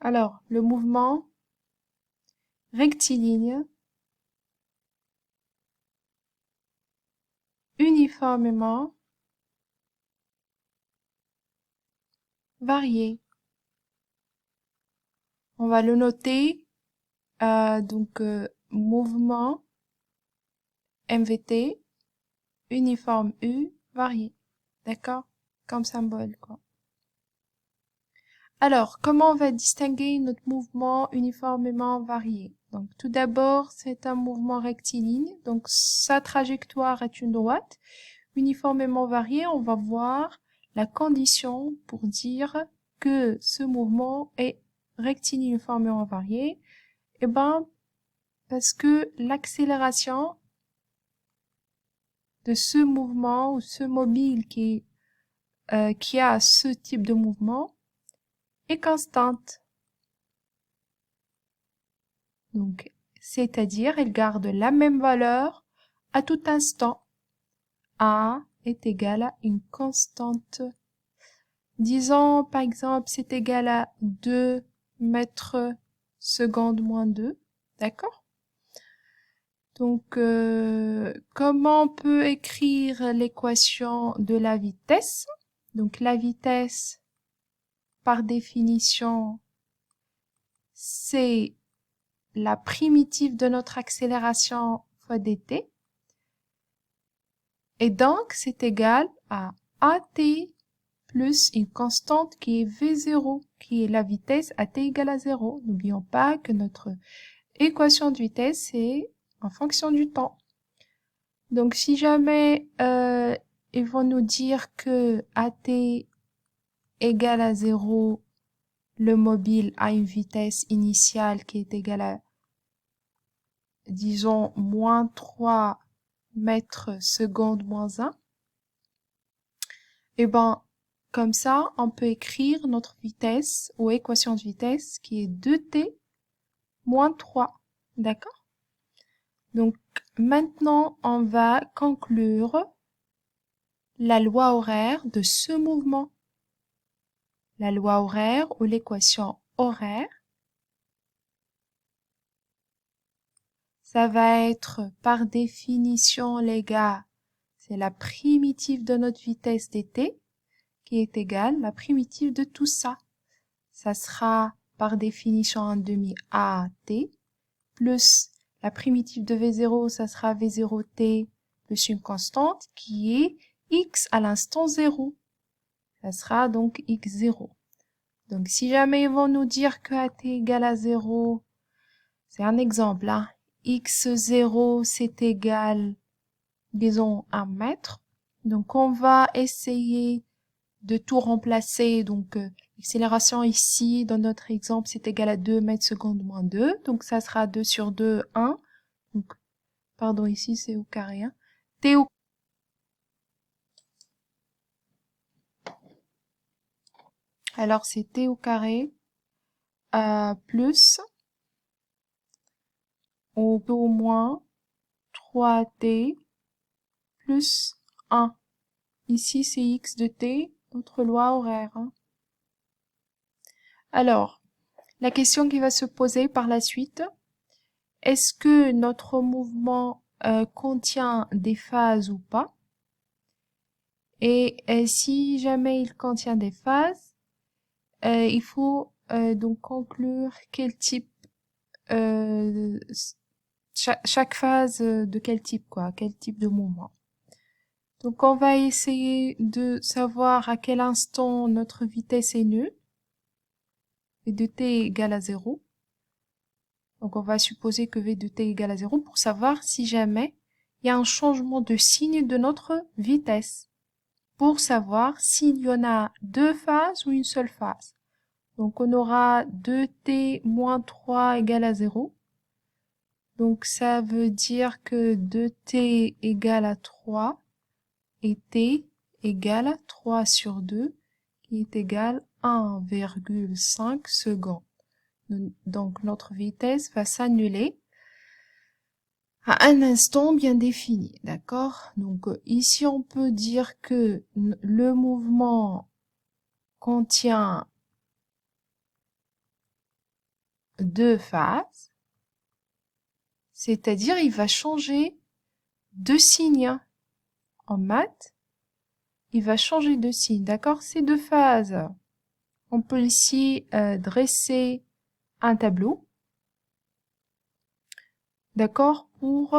Alors, le mouvement rectiligne uniformément varié. On va le noter, mouvement MVT, uniforme U, varié. D'accord? Comme symbole, quoi. Alors, comment on va distinguer notre mouvement uniformément varié? Donc, tout d'abord, c'est un mouvement rectiligne. Donc, sa trajectoire est une droite. Uniformément varié, on va voir la condition pour dire que ce mouvement est rectiligne uniformément varié. Eh ben, parce que l'accélération de ce mouvement ou ce mobile qui a ce type de mouvement est constante. Donc, c'est-à-dire, elle garde la même valeur à tout instant. A est égal à une constante. Disons, par exemple, c'est égal à 2 mètres secondes moins 2. D'accord? Donc, comment on peut écrire l'équation de la vitesse? Donc, la vitesse, par définition, c'est la primitive de notre accélération fois dt. Et donc, c'est égal à AT plus une constante qui est V0, qui est la vitesse à t égale à 0. N'oublions pas que notre équation de vitesse, c'est en fonction du temps. Donc, si jamais ils vont nous dire que AT égale à 0, le mobile a une vitesse initiale qui est égale à, disons, moins 3 mètres secondes moins 1, et ben, comme ça, on peut écrire notre vitesse ou équation de vitesse qui est 2t moins 3. D'accord? Donc, maintenant, on va conclure la loi horaire de ce mouvement. La loi horaire ou l'équation horaire, ça va être par définition, les gars, c'est la primitive de notre vitesse dt qui est égale à la primitive de tout ça. Ça sera par définition un demi AT plus la primitive de V0, ça sera V0t plus une constante qui est x à l'instant 0. Ça sera donc x0. Donc, si jamais ils vont nous dire que AT égale à 0, c'est un exemple, hein. X0, c'est égal, disons, 1 mètre. Donc, on va essayer de tout remplacer. Donc, l'accélération ici, dans notre exemple, c'est égal à 2 mètres secondes moins 2. Donc, ça sera 2 sur 2, 1. Donc, pardon, ici, c'est au carré, hein. T au Alors, c'est t au carré plus, on peut au moins 3t plus 1. Ici, c'est x de t, notre loi horaire, hein. Alors, la question qui va se poser par la suite, est-ce que notre mouvement contient des phases ou pas? Et si jamais il contient des phases, il faut donc conclure quel type, chaque phase de quel type, quoi, quel type de mouvement. Donc on va essayer de savoir à quel instant notre vitesse est nulle, v de t égale à 0. Donc on va supposer que v de t égale à 0 pour savoir si jamais il y a un changement de signe de notre vitesse, pour savoir s'il y en a deux phases ou une seule phase. Donc on aura 2t moins 3 égale à 0. Donc ça veut dire que 2t égale à 3 et t égale à 3 sur 2 qui est égal à 1,5 secondes. Donc notre vitesse va s'annuler à un instant bien défini, d'accord? Donc ici on peut dire que le mouvement contient deux phases, c'est-à-dire il va changer de signe. En maths, il va changer de signe, d'accord? Ces deux phases, on peut ici dresser un tableau, d'accord, pour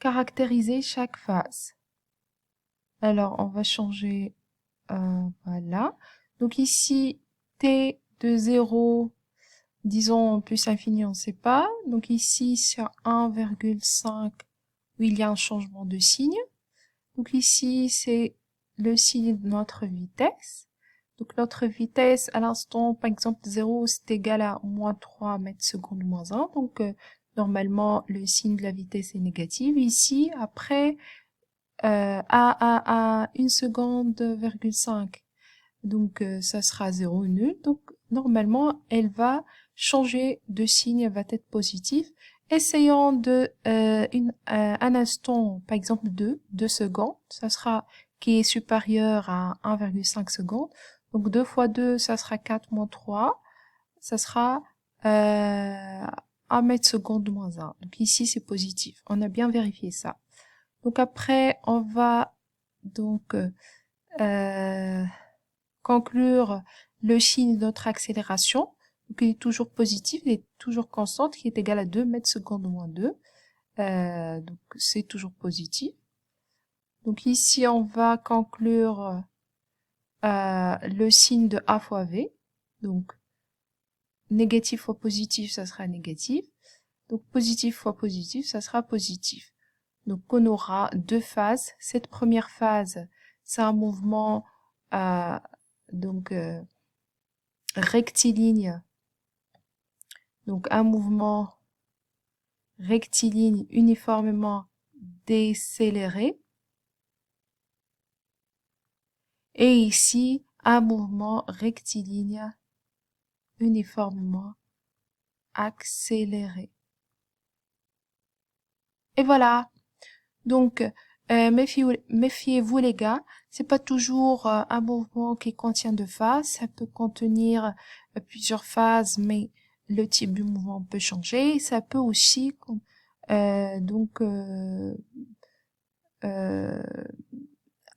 caractériser chaque phase. Alors, on va changer, voilà. Donc ici, t de 0, disons plus infini, on ne sait pas. Donc ici, sur 1,5, où il y a un changement de signe. Donc ici, c'est le signe de notre vitesse. Donc notre vitesse à l'instant, par exemple 0, c'est égal à moins 3 mètres secondes moins 1. Donc normalement, le signe de la vitesse est négatif. Ici, après, à 1 seconde, 5. Donc ça sera 0 nul. Donc normalement, elle va changer de signe, elle va être positive. Essayons de un instant, par exemple 2 secondes, ça sera qui est supérieur à 1,5 secondes. Donc 2 fois 2, ça sera 4 moins 3, ça sera 1 mètre seconde moins 1. Donc ici, c'est positif. On a bien vérifié ça. Donc après, on va donc conclure le signe de notre accélération. Donc il est toujours positif, il est toujours constante, qui est égal à 2 mètres secondes moins 2. Donc c'est toujours positif. Donc ici, on va conclure le signe de A fois V. Donc négatif fois positif, ça sera négatif. Donc positif fois positif, ça sera positif. Donc on aura deux phases. Cette première phase, c'est un mouvement donc rectiligne. Donc un mouvement rectiligne uniformément décéléré. Et ici, un mouvement rectiligne uniformément accéléré. Et voilà. Donc, méfiez-vous les gars, c'est pas toujours un mouvement qui contient deux phases, ça peut contenir plusieurs phases, mais le type du mouvement peut changer. Ça peut aussi donc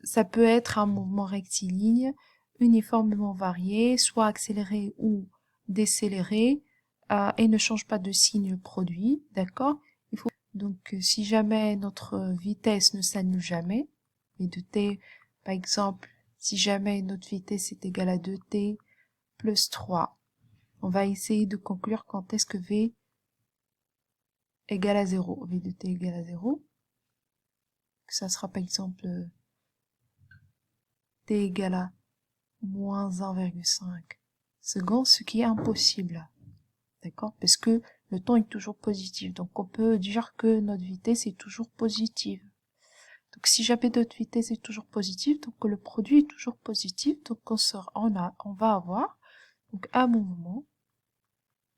ça peut être un mouvement rectiligne uniformément varié, soit accéléré ou décéléré, et ne change pas de signe produit, d'accord? Donc, si jamais notre vitesse ne s'annule jamais, et de t, par exemple, si jamais notre vitesse est égale à 2t plus 3, on va essayer de conclure quand est-ce que v égale à 0. v de t égale à 0. Ça sera par exemple t égale à moins 1,5 secondes, ce qui est impossible. D'accord? Parce que le temps est toujours positif. Donc, on peut dire que notre vitesse est toujours positive. Donc, si jamais notre vitesse est toujours positive, donc le produit est toujours positif, donc on va avoir donc un mouvement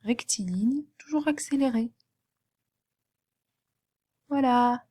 rectiligne toujours accéléré. Voilà.